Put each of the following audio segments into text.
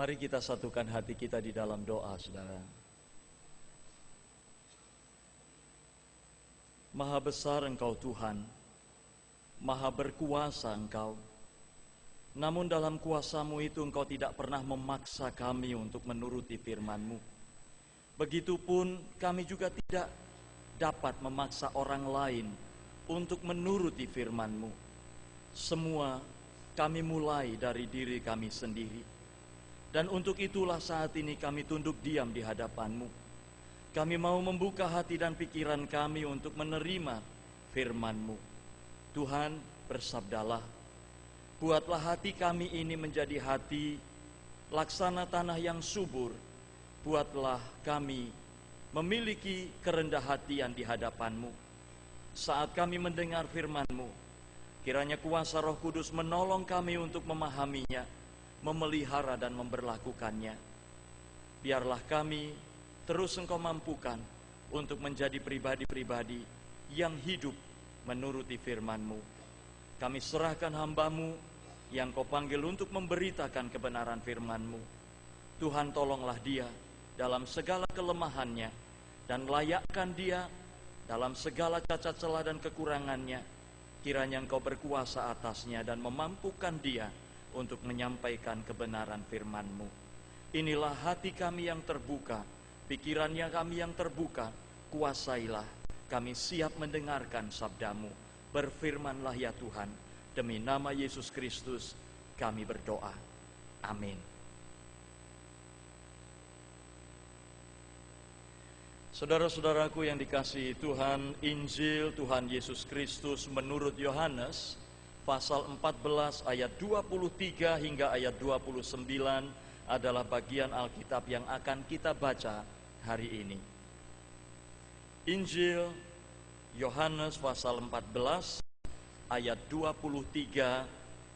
Mari kita satukan hati kita di dalam doa, saudara. Maha besar Engkau Tuhan, maha berkuasa Engkau. Namun dalam kuasa-Mu itu Engkau tidak pernah memaksa kami untuk menuruti firman-Mu. Begitupun kami juga tidak dapat memaksa orang lain untuk menuruti firman-Mu. Semua kami mulai dari diri kami sendiri. Dan untuk itulah saat ini kami tunduk diam di hadapan-Mu. Kami mau membuka hati dan pikiran kami untuk menerima firman-Mu. Tuhan, bersabdalah. Buatlah hati kami ini menjadi hati laksana tanah yang subur. Buatlah kami memiliki kerendah hatian di hadapan-Mu. Saat kami mendengar firman-Mu, kiranya kuasa Roh Kudus menolong kami untuk memahaminya, memelihara dan memberlakukannya. Biarlah kami terus Engkau mampukan untuk menjadi pribadi-pribadi yang hidup menuruti firman-Mu. Kami serahkan hamba-Mu yang Kau panggil untuk memberitakan kebenaran firman-Mu. Tuhan, tolonglah dia dalam segala kelemahannya dan layakkan dia dalam segala cacat celah dan kekurangannya. Kiranya Engkau berkuasa atasnya dan memampukan dia untuk menyampaikan kebenaran firman-Mu. Inilah hati kami yang terbuka, pikirannya kami yang terbuka. Kuasailah, kami siap mendengarkan sabda-Mu. Berfirmanlah ya Tuhan, demi nama Yesus Kristus kami berdoa. Amin. Saudara-saudaraku yang dikasihi Tuhan, Injil Tuhan Yesus Kristus menurut Yohanes pasal 14 ayat 23 hingga ayat 29 adalah bagian Alkitab yang akan kita baca hari ini. Injil Yohanes pasal 14 ayat 23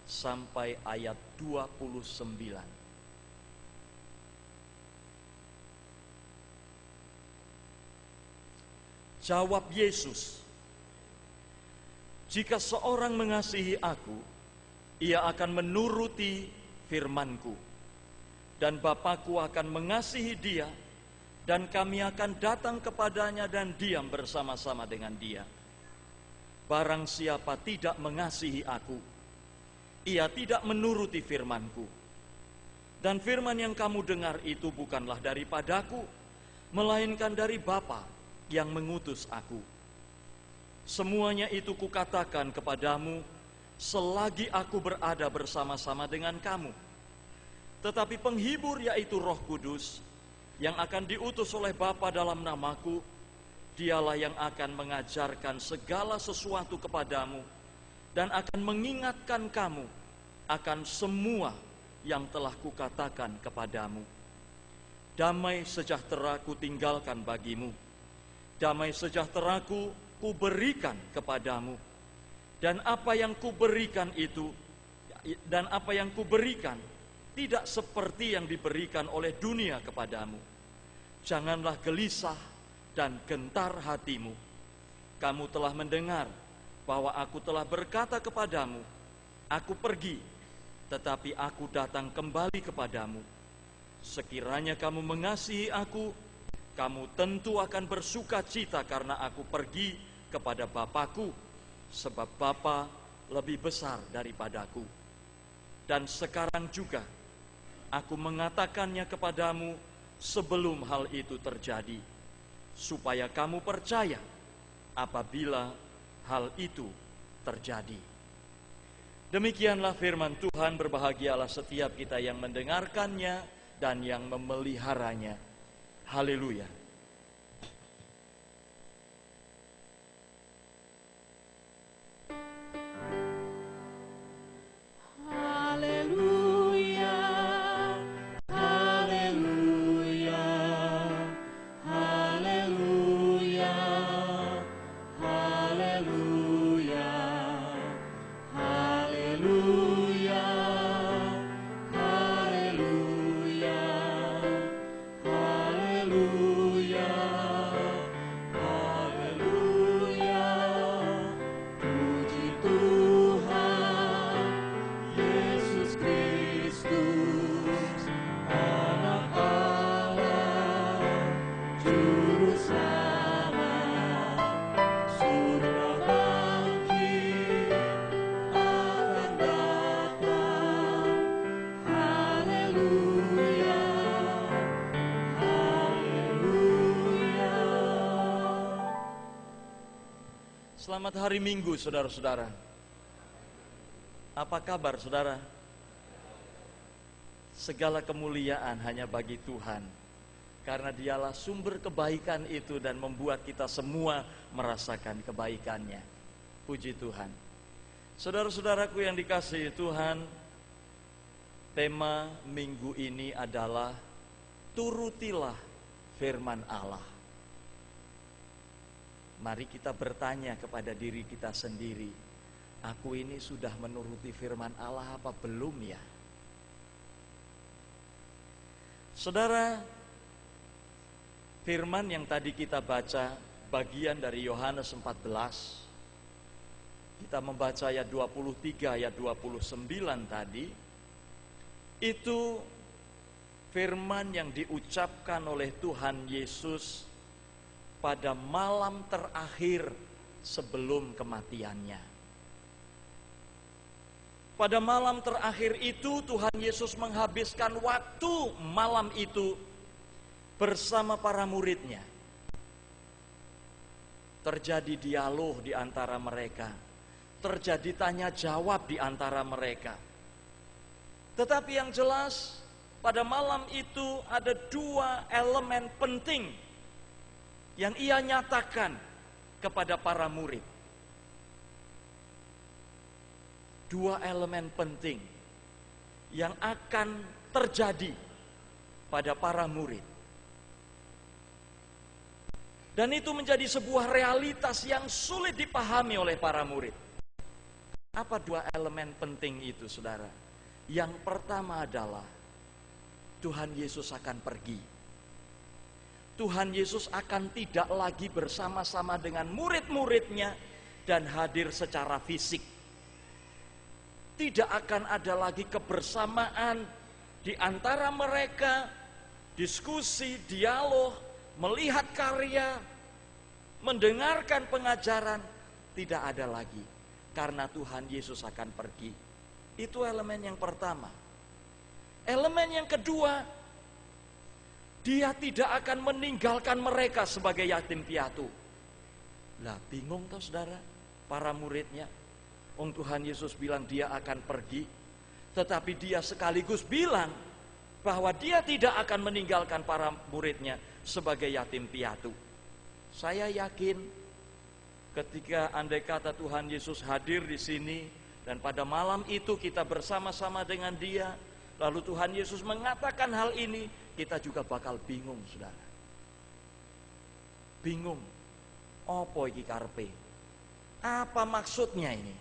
sampai ayat 29. Jawab Yesus, "Jika seorang mengasihi aku, ia akan menuruti firman-Ku. Dan Bapa-Ku akan mengasihi dia, dan kami akan datang kepadanya dan diam bersama-sama dengan dia. Barang siapa tidak mengasihi aku, ia tidak menuruti firman-Ku. Dan firman yang kamu dengar itu bukanlah daripadaku, melainkan dari Bapa yang mengutus aku. Semuanya itu kukatakan kepadamu selagi aku berada bersama-sama dengan kamu. Tetapi penghibur, yaitu Roh Kudus, yang akan diutus oleh Bapa dalam namaku, dialah yang akan mengajarkan segala sesuatu kepadamu dan akan mengingatkan kamu akan semua yang telah kukatakan kepadamu. Damai sejahtera kutinggalkan bagimu, damai sejahteraku kuberikan kepadamu. Dan apa yang kuberikan tidak seperti yang diberikan oleh dunia kepadamu. Janganlah gelisah dan gentar hatimu. Kamu telah mendengar bahwa aku telah berkata kepadamu, aku pergi, tetapi aku datang kembali kepadamu. Sekiranya kamu mengasihi aku, kamu tentu akan bersuka cita karena aku pergi kepada Bapa-Ku, sebab Bapa lebih besar daripadaku. Dan sekarang juga aku mengatakannya kepadamu sebelum hal itu terjadi, supaya kamu percaya apabila hal itu terjadi." Demikianlah firman Tuhan. Berbahagialah setiap kita yang mendengarkannya dan yang memeliharanya. Haleluya. Selamat hari Minggu, saudara-saudara. Apa kabar, saudara? Segala kemuliaan hanya bagi Tuhan, karena Dialah sumber kebaikan itu dan membuat kita semua merasakan kebaikannya. Puji Tuhan. Saudara-saudaraku yang dikasihi Tuhan, tema minggu ini adalah turutilah firman Allah. Mari kita bertanya kepada diri kita sendiri, aku ini sudah menuruti firman Allah apa belum ya? Saudara, firman yang tadi kita baca, bagian dari Yohanes 14, kita membaca ayat 23, ayat 29 tadi, itu firman yang diucapkan oleh Tuhan Yesus pada malam terakhir sebelum kematiannya. Pada malam terakhir itu Tuhan Yesus menghabiskan waktu malam itu bersama para muridnya. Terjadi dialog di antara mereka, terjadi tanya jawab di antara mereka. Tetapi yang jelas pada malam itu ada dua elemen penting yang ia nyatakan kepada para murid. Dua elemen penting yang akan terjadi pada para murid. Dan itu menjadi sebuah realitas yang sulit dipahami oleh para murid. Apa dua elemen penting itu, saudara? Yang pertama adalah Tuhan Yesus akan pergi. Tuhan Yesus akan tidak lagi bersama-sama dengan murid-muridnya dan hadir secara fisik. Tidak akan ada lagi kebersamaan di antara mereka, diskusi, dialog, melihat karya, mendengarkan pengajaran. Tidak ada lagi, karena Tuhan Yesus akan pergi. Itu elemen yang pertama. Elemen yang kedua, Dia tidak akan meninggalkan mereka sebagai yatim piatu. Lah, bingung toh saudara, para muridnya. Tuhan Yesus bilang Dia akan pergi, tetapi Dia sekaligus bilang bahwa Dia tidak akan meninggalkan para muridnya sebagai yatim piatu. Saya yakin ketika andai kata Tuhan Yesus hadir di sini dan pada malam itu kita bersama-sama dengan Dia, lalu Tuhan Yesus mengatakan hal ini, kita juga bakal bingung, saudara. Bingung. Apa iki karepe? Apa maksudnya ini?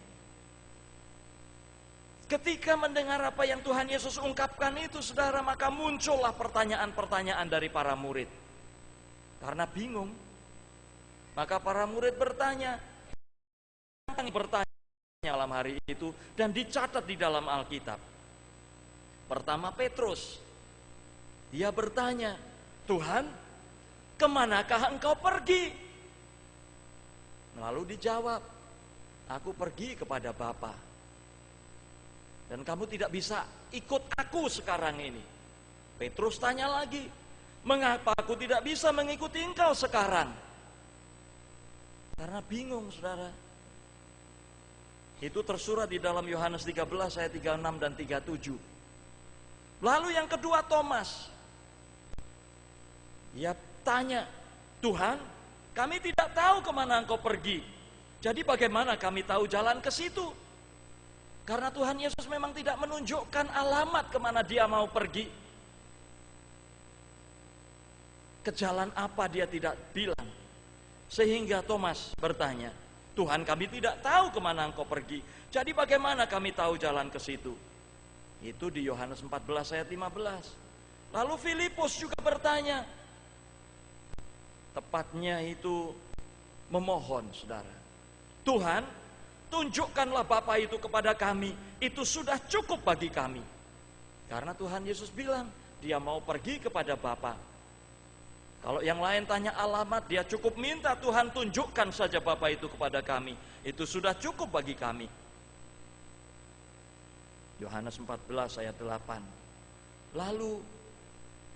Ketika mendengar apa yang Tuhan Yesus ungkapkan itu, saudara, maka muncullah pertanyaan-pertanyaan dari para murid. Karena bingung, maka para murid bertanya malam hari itu dan dicatat di dalam Alkitab. Pertama Petrus, dia bertanya, Tuhan, kemanakah engkau pergi? Lalu dijawab, aku pergi kepada Bapa. Dan kamu tidak bisa ikut aku sekarang ini. Petrus tanya lagi, mengapa aku tidak bisa mengikuti engkau sekarang? Karena bingung, saudara. Itu tersurat di dalam Yohanes 13 ayat 36 dan 37. Lalu yang kedua Thomas, dia tanya, Tuhan, kami tidak tahu kemana engkau pergi. Jadi bagaimana kami tahu jalan ke situ? Karena Tuhan Yesus memang tidak menunjukkan alamat kemana Dia mau pergi. Ke jalan apa Dia tidak bilang. Sehingga Thomas bertanya, Tuhan, kami tidak tahu kemana engkau pergi. Jadi bagaimana kami tahu jalan ke situ? Itu di Yohanes 14 ayat 15. Lalu Filipus juga bertanya, tepatnya itu memohon, saudara, Tuhan, tunjukkanlah Bapa itu kepada kami, itu sudah cukup bagi kami. Karena Tuhan Yesus bilang, Dia mau pergi kepada Bapa. Kalau yang lain tanya alamat, Dia cukup minta, Tuhan tunjukkan saja Bapa itu kepada kami, itu sudah cukup bagi kami. Yohanes 14 ayat 8. Lalu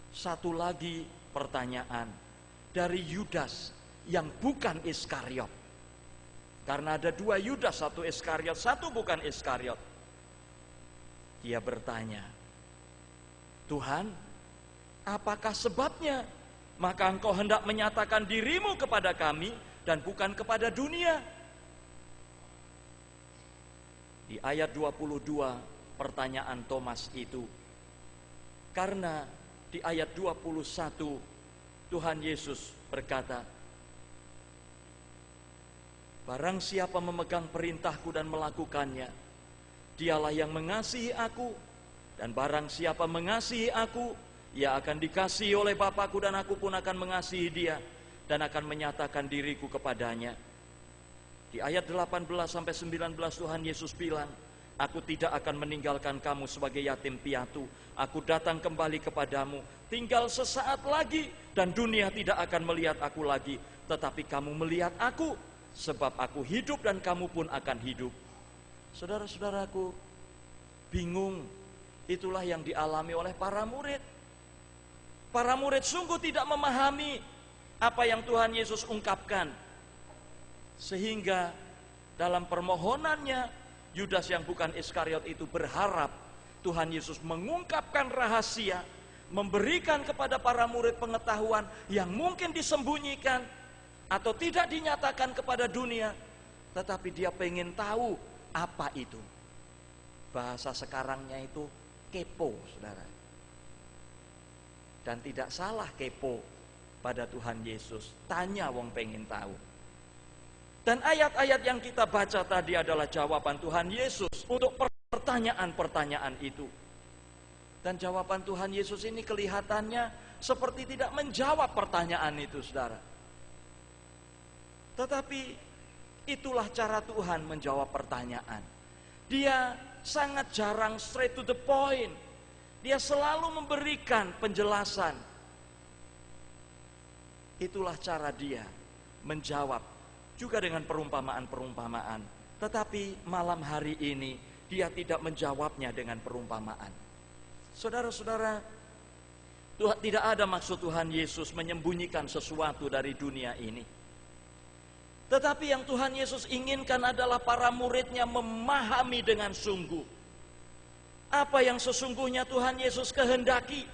satu lagi pertanyaan dari Yudas yang bukan Iskariot. Karena ada dua Yudas, satu Iskariot, satu bukan Iskariot. Dia bertanya, Tuhan, apakah sebabnya? Maka engkau hendak menyatakan dirimu kepada kami dan bukan kepada dunia. Di ayat 22 pertanyaan Thomas itu. Karena di ayat 21 Tuhan Yesus berkata, barang siapa memegang perintahku dan melakukannya, dialah yang mengasihi aku. Dan barang siapa mengasihi aku, ia akan dikasihi oleh Bapa-Ku, dan aku pun akan mengasihi dia dan akan menyatakan diriku kepadanya. Di ayat 18-19 Tuhan Yesus bilang, aku tidak akan meninggalkan kamu sebagai yatim piatu. Aku datang kembali kepadamu, tinggal sesaat lagi, dan dunia tidak akan melihat aku lagi, tetapi kamu melihat aku, sebab aku hidup dan kamu pun akan hidup. Saudara-saudaraku, bingung. Itulah yang dialami oleh para murid. Para murid sungguh tidak memahami apa yang Tuhan Yesus ungkapkan. Sehingga dalam permohonannya, Yudas yang bukan Iskariot itu berharap Tuhan Yesus mengungkapkan rahasia, memberikan kepada para murid pengetahuan yang mungkin disembunyikan atau tidak dinyatakan kepada dunia. Tetapi dia pengen tahu apa itu. Bahasa sekarangnya itu kepo, saudara. Dan tidak salah kepo pada Tuhan Yesus. Tanya wong pengen tahu. Dan ayat-ayat yang kita baca tadi adalah jawaban Tuhan Yesus untuk pertanyaan-pertanyaan itu. Dan jawaban Tuhan Yesus ini kelihatannya seperti tidak menjawab pertanyaan itu, saudara. Tetapi itulah cara Tuhan menjawab pertanyaan. Dia sangat jarang straight to the point. Dia selalu memberikan penjelasan. Itulah cara dia menjawab, juga dengan perumpamaan-perumpamaan. Tetapi malam hari ini dia tidak menjawabnya dengan perumpamaan. Saudara-saudara, tidak ada maksud Tuhan Yesus menyembunyikan sesuatu dari dunia ini. Tetapi yang Tuhan Yesus inginkan adalah para muridnya memahami dengan sungguh apa yang sesungguhnya Tuhan Yesus kehendaki.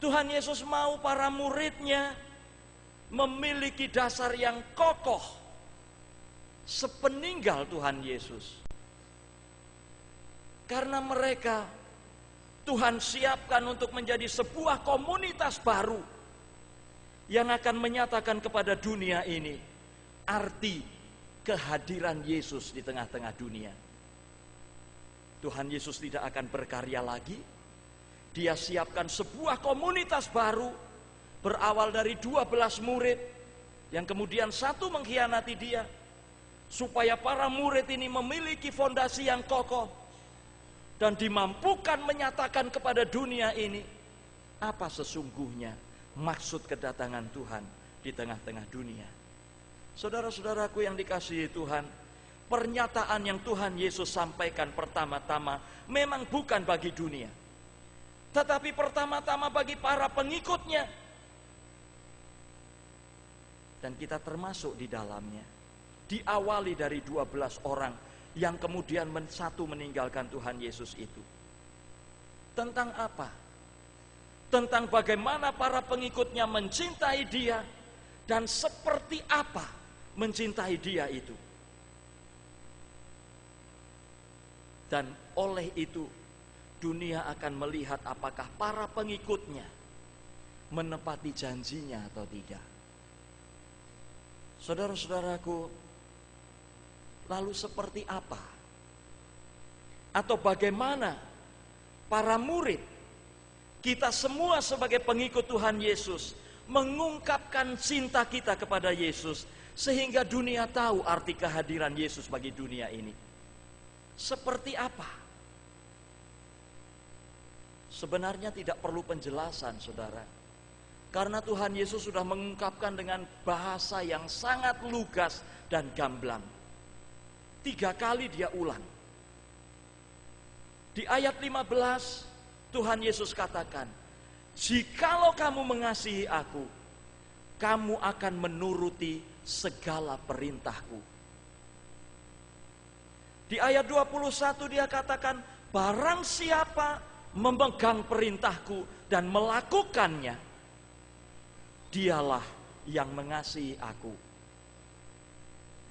Tuhan Yesus mau para muridnya memiliki dasar yang kokoh sepeninggal Tuhan Yesus. Karena mereka Tuhan siapkan untuk menjadi sebuah komunitas baru yang akan menyatakan kepada dunia ini arti kehadiran Yesus di tengah-tengah dunia. Tuhan Yesus tidak akan berkarya lagi. Dia siapkan sebuah komunitas baru berawal dari 12 murid yang kemudian satu mengkhianati dia, supaya para murid ini memiliki fondasi yang kokoh dan dimampukan menyatakan kepada dunia ini apa sesungguhnya maksud kedatangan Tuhan di tengah-tengah dunia. Saudara-saudaraku yang dikasihi Tuhan, pernyataan yang Tuhan Yesus sampaikan pertama-tama memang bukan bagi dunia, tetapi pertama-tama bagi para pengikutnya. Dan kita termasuk di dalamnya. Diawali dari 12 orang yang kemudian satu meninggalkan Tuhan Yesus itu. Tentang apa? Tentang bagaimana para pengikutnya mencintai dia dan seperti apa mencintai dia itu. Dan oleh itu dunia akan melihat apakah para pengikutnya menepati janjinya atau tidak. Saudara-saudaraku, lalu seperti apa? Atau bagaimana para murid, kita semua sebagai pengikut Tuhan Yesus, mengungkapkan cinta kita kepada Yesus, sehingga dunia tahu arti kehadiran Yesus bagi dunia ini. Seperti apa? Sebenarnya tidak perlu penjelasan, saudara. Karena Tuhan Yesus sudah mengungkapkan dengan bahasa yang sangat lugas dan gamblang. 3 kali dia ulang. Di ayat 15, Tuhan Yesus katakan, jikalau kamu mengasihi aku, kamu akan menuruti segala perintahku. Di ayat 21 dia katakan, barang siapa memegang perintahku dan melakukannya, dialah yang mengasihi aku.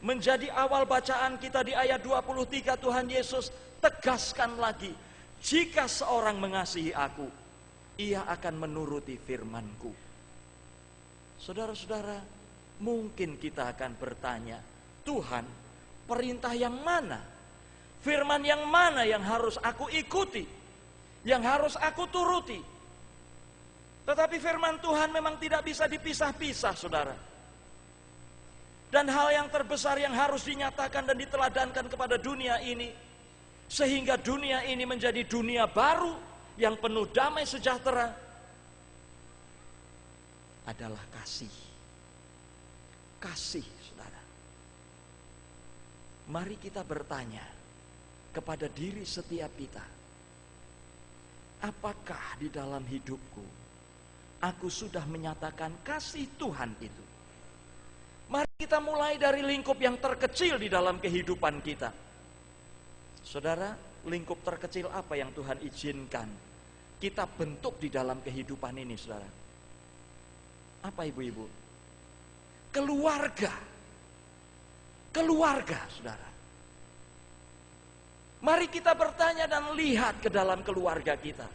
Menjadi awal bacaan kita di ayat 23, Tuhan Yesus tegaskan lagi, jika seorang mengasihi aku, ia akan menuruti firman-Ku. Saudara-saudara, mungkin kita akan bertanya, Tuhan, perintah yang mana? Firman yang mana yang harus aku ikuti? Yang harus aku turuti? Tetapi firman Tuhan memang tidak bisa dipisah-pisah, saudara. Dan hal yang terbesar yang harus dinyatakan dan diteladankan kepada dunia ini, sehingga dunia ini menjadi dunia baru yang penuh damai sejahtera, adalah kasih. Kasih, saudara. Mari kita bertanya kepada diri setiap kita, apakah di dalam hidupku aku sudah menyatakan kasih Tuhan itu? Mari kita mulai dari lingkup yang terkecil di dalam kehidupan kita. Saudara, lingkup terkecil apa yang Tuhan izinkan kita bentuk di dalam kehidupan ini, saudara? Apa ibu-ibu? Keluarga. Keluarga, saudara. Mari kita bertanya dan lihat ke dalam keluarga kita.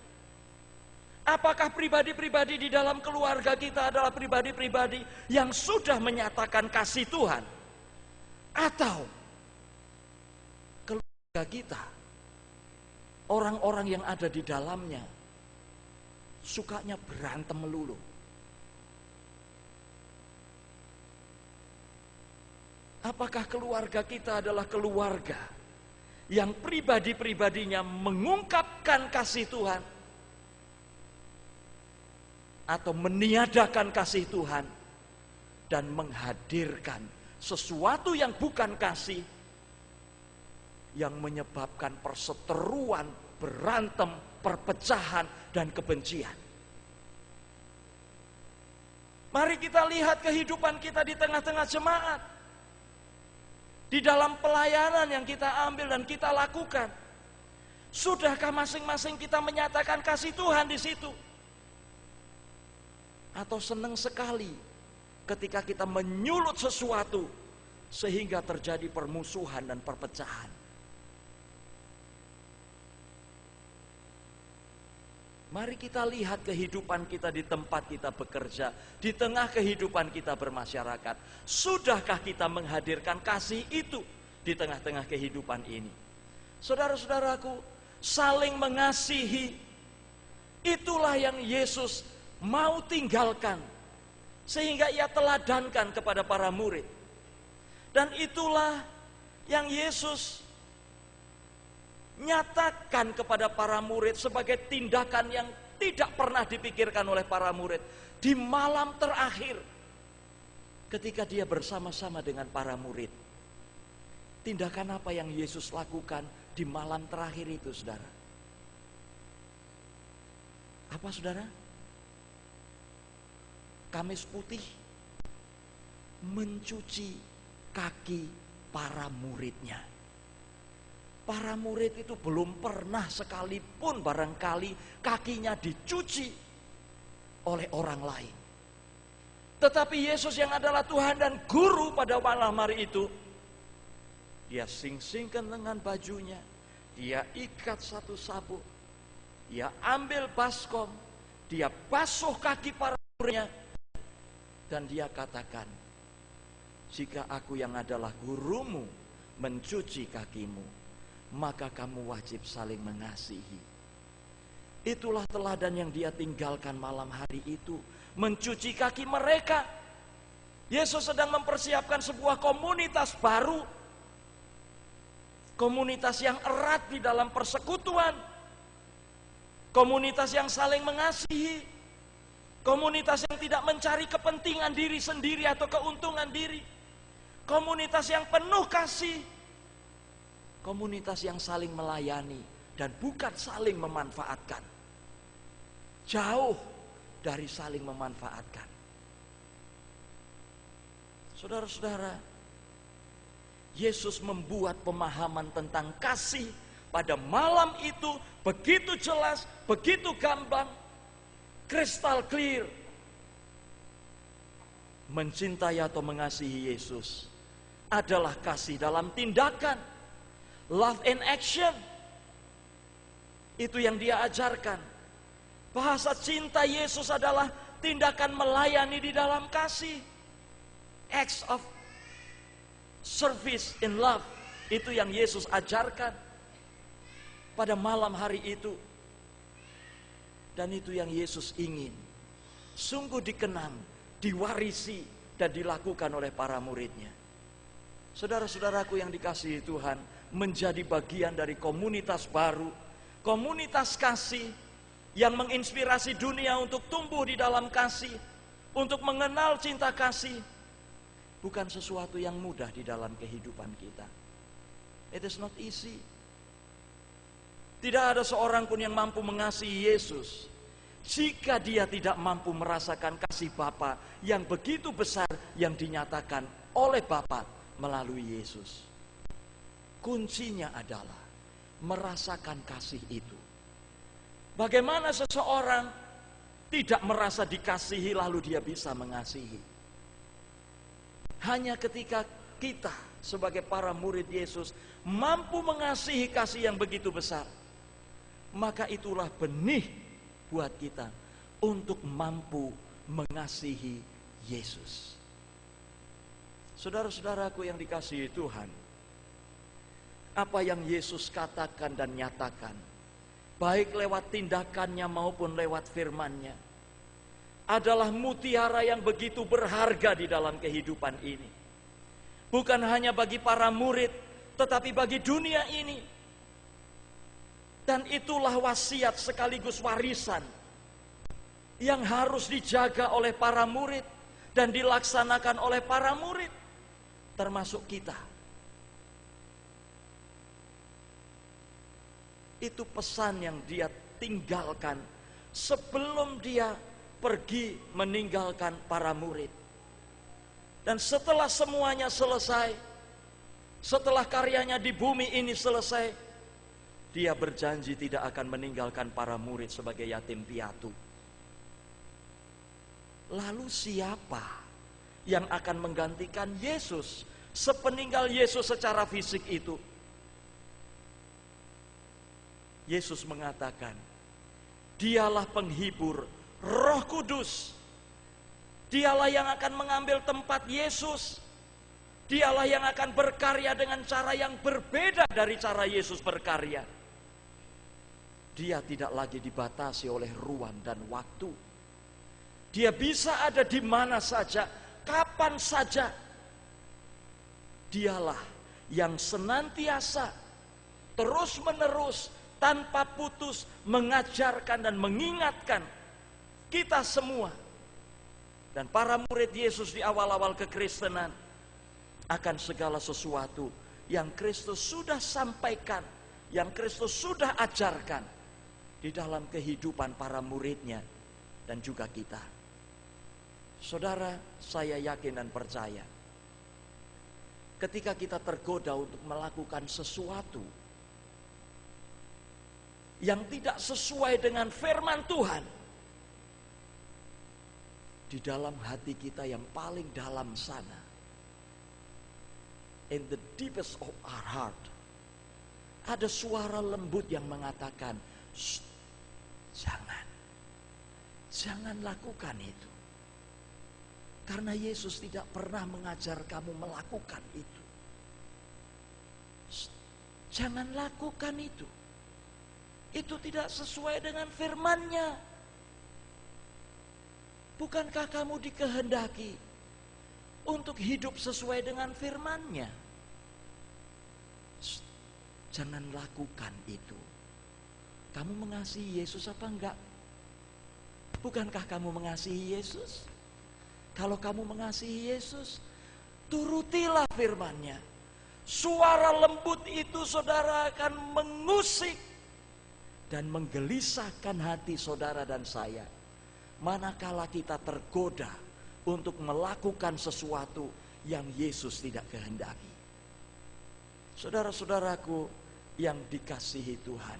Apakah pribadi-pribadi di dalam keluarga kita adalah pribadi-pribadi yang sudah menyatakan kasih Tuhan? Atau keluarga kita, orang-orang yang ada di dalamnya, sukanya berantem melulu? Apakah keluarga kita adalah keluarga yang pribadi-pribadinya mengungkapkan kasih Tuhan, atau meniadakan kasih Tuhan dan menghadirkan sesuatu yang bukan kasih, yang menyebabkan perseteruan, berantem, perpecahan, dan kebencian? Mari kita lihat kehidupan kita di tengah-tengah jemaat, di dalam pelayanan yang kita ambil dan kita lakukan. Sudahkah masing-masing kita menyatakan kasih Tuhan di situ? Atau senang sekali ketika kita menyulut sesuatu sehingga terjadi permusuhan dan perpecahan? Mari kita lihat kehidupan kita di tempat kita bekerja, di tengah kehidupan kita bermasyarakat. Sudahkah kita menghadirkan kasih itu di tengah-tengah kehidupan ini? Saudara-saudaraku, saling mengasihi, itulah yang Yesus mau tinggalkan, sehingga ia teladankan kepada para murid. Dan itulah yang Yesus nyatakan kepada para murid sebagai tindakan yang tidak pernah dipikirkan oleh para murid di malam terakhir ketika dia bersama-sama dengan para murid. Tindakan apa yang Yesus lakukan di malam terakhir itu, saudara? Apa, saudara? Kamis putih, mencuci kaki para muridnya. Para murid itu belum pernah sekalipun barangkali kakinya dicuci oleh orang lain. Tetapi Yesus yang adalah Tuhan dan Guru pada malam hari itu, dia sing-singkan dengan bajunya, dia ikat satu sabuk, dia ambil baskom, dia basuh kaki para muridnya, dan dia katakan, jika aku yang adalah gurumu mencuci kakimu, maka kamu wajib saling mengasihi. Itulah teladan yang dia tinggalkan malam hari itu, mencuci kaki mereka. Yesus sedang mempersiapkan sebuah komunitas baru, komunitas yang erat di dalam persekutuan, komunitas yang saling mengasihi, komunitas yang tidak mencari kepentingan diri sendiri atau keuntungan diri, komunitas yang penuh kasih, komunitas yang saling melayani dan bukan saling memanfaatkan. Jauh dari saling memanfaatkan. Saudara-saudara, Yesus membuat pemahaman tentang kasih pada malam itu begitu jelas, begitu gamblang, kristal clear. Mencintai atau mengasihi Yesus adalah kasih dalam tindakan, love in action. Itu yang dia ajarkan. Bahasa cinta Yesus adalah tindakan melayani di dalam kasih. Acts of service in love. Itu yang Yesus ajarkan pada malam hari itu. Dan itu yang Yesus ingin sungguh dikenang, diwarisi, dan dilakukan oleh para muridnya. Saudara-saudaraku yang dikasihi Tuhan, menjadi bagian dari komunitas baru, komunitas kasih yang menginspirasi dunia untuk tumbuh di dalam kasih, untuk mengenal cinta kasih, bukan sesuatu yang mudah di dalam kehidupan kita. It is not easy. Tidak ada seorang pun yang mampu mengasihi Yesus jika dia tidak mampu merasakan kasih Bapa yang begitu besar yang dinyatakan oleh Bapa melalui Yesus. Kuncinya adalah merasakan kasih itu. Bagaimana seseorang tidak merasa dikasihi lalu dia bisa mengasihi? Hanya ketika kita sebagai para murid Yesus mampu mengasihi kasih yang begitu besar, maka itulah benih buat kita untuk mampu mengasihi Yesus. Saudara-saudaraku yang dikasihi Tuhan, apa yang Yesus katakan dan nyatakan, baik lewat tindakannya maupun lewat firman-Nya, adalah mutiara yang begitu berharga di dalam kehidupan ini. Bukan hanya bagi para murid, tetapi bagi dunia ini. Dan itulah wasiat sekaligus warisan yang harus dijaga oleh para murid dan dilaksanakan oleh para murid, termasuk kita. Itu pesan yang dia tinggalkan sebelum dia pergi meninggalkan para murid. Dan setelah semuanya selesai, setelah karyanya di bumi ini selesai, dia berjanji tidak akan meninggalkan para murid sebagai yatim piatu. Lalu siapa yang akan menggantikan Yesus sepeninggal Yesus secara fisik itu? Yesus mengatakan, dialah penghibur, Roh Kudus. Dialah yang akan mengambil tempat Yesus. Dialah yang akan berkarya dengan cara yang berbeda dari cara Yesus berkarya. Dia tidak lagi dibatasi oleh ruang dan waktu. Dia bisa ada di mana saja, kapan saja. Dialah yang senantiasa, terus-menerus, tanpa putus mengajarkan dan mengingatkan kita semua dan para murid Yesus di awal-awal kekristenan akan segala sesuatu yang Kristus sudah sampaikan, yang Kristus sudah ajarkan di dalam kehidupan para muridnya dan juga kita. Saudara, saya yakin dan percaya ketika kita tergoda untuk melakukan sesuatu yang tidak sesuai dengan firman Tuhan, di dalam hati kita yang paling dalam sana, in the deepest of our heart, ada suara lembut yang mengatakan, jangan lakukan itu. Karena Yesus tidak pernah mengajar kamu melakukan itu. Jangan lakukan itu. Itu tidak sesuai dengan firman-Nya. Bukankah kamu dikehendaki untuk hidup sesuai dengan firman-Nya? Jangan lakukan itu. Kamu mengasihi Yesus apa enggak? Bukankah kamu mengasihi Yesus? Kalau kamu mengasihi Yesus, turutilah firman-Nya. Suara lembut itu, saudara, akan mengusik dan menggelisahkan hati saudara dan saya. Manakala kita tergoda untuk melakukan sesuatu yang Yesus tidak kehendaki. Saudara-saudaraku yang dikasihi Tuhan,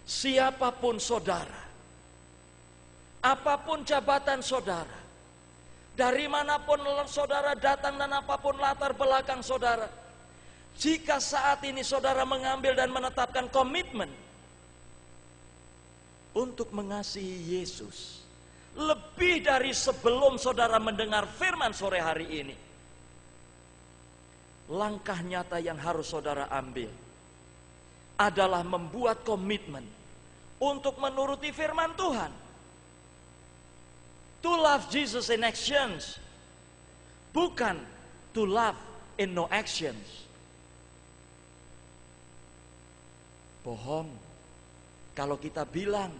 siapapun saudara, apapun jabatan saudara, dari manapun saudara datang dan apapun latar belakang saudara, jika saat ini saudara mengambil dan menetapkan komitmen untuk mengasihi Yesus lebih dari sebelum saudara mendengar firman sore hari ini, langkah nyata yang harus saudara ambil adalah membuat komitmen untuk menuruti firman Tuhan. To love Jesus in actions, bukan to love in no actions. Bohong kalau kita bilang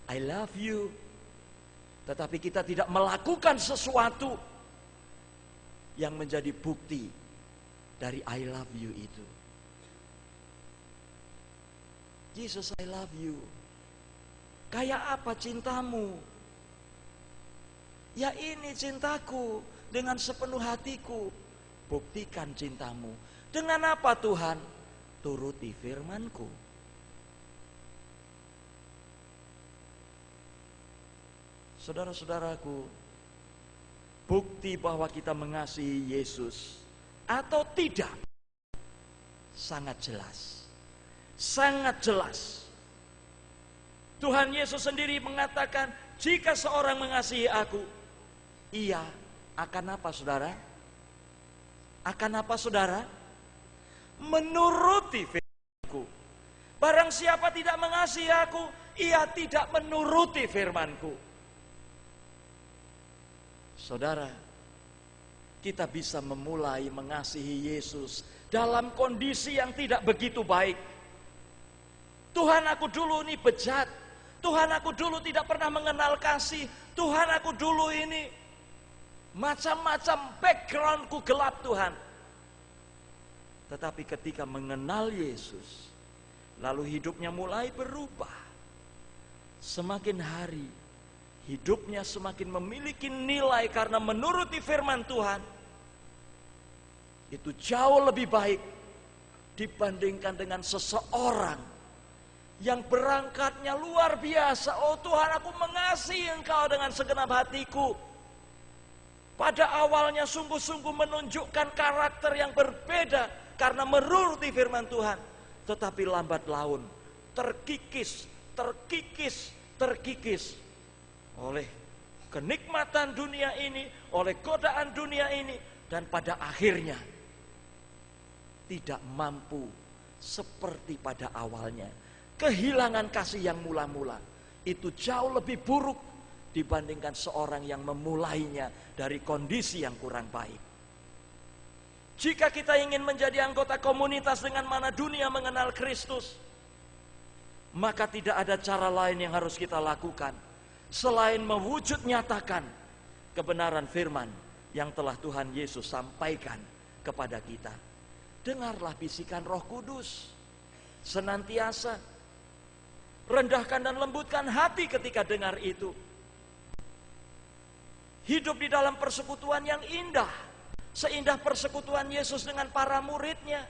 I love you, tetapi kita tidak melakukan sesuatu yang menjadi bukti dari I love you itu. Jesus, I love you. Kayak apa cintamu? Ya ini cintaku dengan sepenuh hatiku. Buktikan cintamu. Dengan apa Tuhan? Turuti firman-Ku. Saudara-saudaraku, bukti bahwa kita mengasihi Yesus atau tidak sangat jelas. Sangat jelas. Tuhan Yesus sendiri mengatakan, jika seorang mengasihi aku, ia akan apa saudara? Akan apa saudara? Menuruti firman-Ku. Barang siapa tidak mengasihi aku, ia tidak menuruti firman-Ku. Saudara, kita bisa memulai mengasihi Yesus dalam kondisi yang tidak begitu baik. Tuhan, aku dulu ini bejat. Tuhan, aku dulu tidak pernah mengenal kasih. Tuhan, aku dulu ini macam-macam backgroundku gelap Tuhan. Tetapi ketika mengenal Yesus, lalu hidupnya mulai berubah. Semakin hari, hidupnya semakin memiliki nilai karena menuruti firman Tuhan. Itu jauh lebih baik dibandingkan dengan seseorang yang berangkatnya luar biasa. Oh Tuhan, aku mengasihi Engkau dengan segenap hatiku. Pada awalnya sungguh-sungguh menunjukkan karakter yang berbeda karena menuruti firman Tuhan. Tetapi lambat laun terkikis oleh kenikmatan dunia ini, oleh godaan dunia ini, dan pada akhirnya tidak mampu seperti pada awalnya. Kehilangan kasih yang mula-mula itu jauh lebih buruk dibandingkan seorang yang memulainya dari kondisi yang kurang baik. Jika kita ingin menjadi anggota komunitas dengan mana dunia mengenal Kristus, maka tidak ada cara lain yang harus kita lakukan selain mewujud nyatakan kebenaran firman yang telah Tuhan Yesus sampaikan kepada kita. Dengarlah bisikan Roh Kudus. Senantiasa rendahkan dan lembutkan hati ketika dengar itu. Hidup di dalam persekutuan yang indah, seindah persekutuan Yesus dengan para muridnya.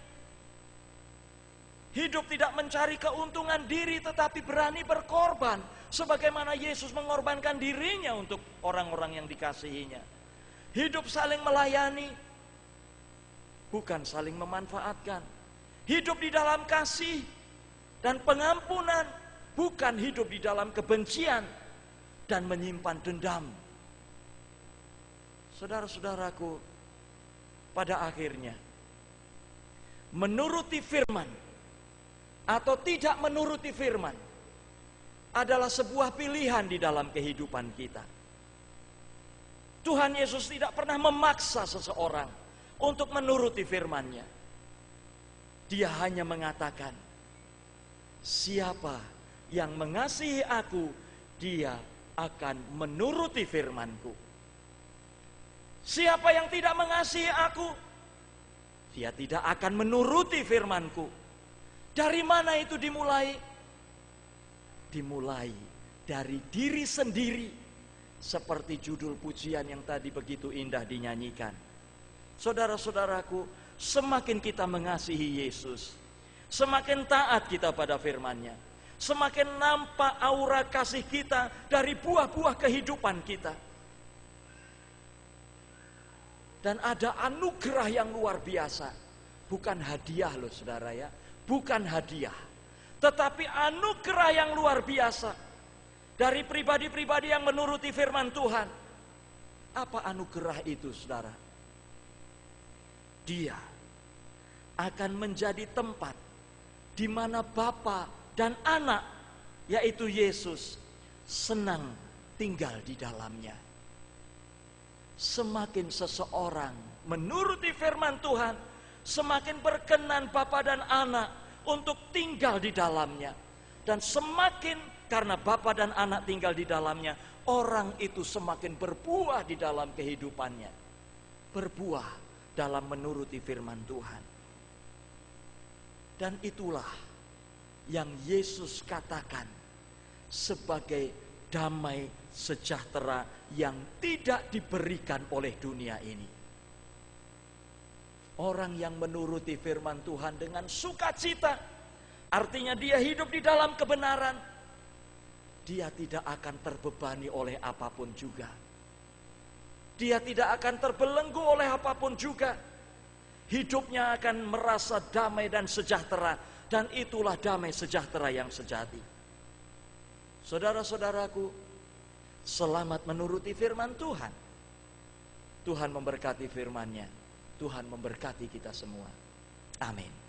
Hidup tidak mencari keuntungan diri, tetapi berani berkorban, sebagaimana Yesus mengorbankan dirinya untuk orang-orang yang dikasihinya. Hidup saling melayani, bukan saling memanfaatkan. Hidup di dalam kasih dan pengampunan, bukan hidup di dalam kebencian dan menyimpan dendam. Saudara-saudaraku, pada akhirnya menuruti firman atau tidak menuruti firman adalah sebuah pilihan di dalam kehidupan kita. Tuhan Yesus tidak pernah memaksa seseorang untuk menuruti firman-Nya. Dia hanya mengatakan, siapa yang mengasihi aku, dia akan menuruti firman-Ku. Siapa yang tidak mengasihi aku, dia tidak akan menuruti firman-Ku. Dari mana itu dimulai? Dimulai dari diri sendiri Seperti judul pujian yang tadi begitu indah dinyanyikan. Saudara-saudaraku, semakin kita mengasihi Yesus, semakin taat kita pada firman-Nya, semakin nampak aura kasih kita dari buah-buah kehidupan kita. Dan ada anugerah yang luar biasa. Bukan hadiah loh saudara ya, bukan hadiah, tetapi anugerah yang luar biasa dari pribadi-pribadi yang menuruti firman Tuhan. Apa anugerah itu saudara? Dia akan menjadi tempat di mana Bapa dan Anak, yaitu Yesus, senang tinggal di dalamnya. Semakin seseorang menuruti firman Tuhan, semakin berkenan Bapa dan Anak untuk tinggal di dalamnya. Dan semakin karena Bapa dan Anak tinggal di dalamnya, orang itu semakin berbuah di dalam kehidupannya. Berbuah dalam menuruti firman Tuhan. Dan itulah yang Yesus katakan sebagai damai sejahtera yang tidak diberikan oleh dunia ini. Orang yang menuruti firman Tuhan dengan sukacita, artinya dia hidup di dalam kebenaran, dia tidak akan terbebani oleh apapun juga. Dia tidak akan terbelenggu oleh apapun juga. Hidupnya akan merasa damai dan sejahtera, dan itulah damai sejahtera yang sejati. Saudara-saudaraku, selamat menuruti firman Tuhan. Tuhan memberkati firman-Nya. Tuhan memberkati kita semua. Amin.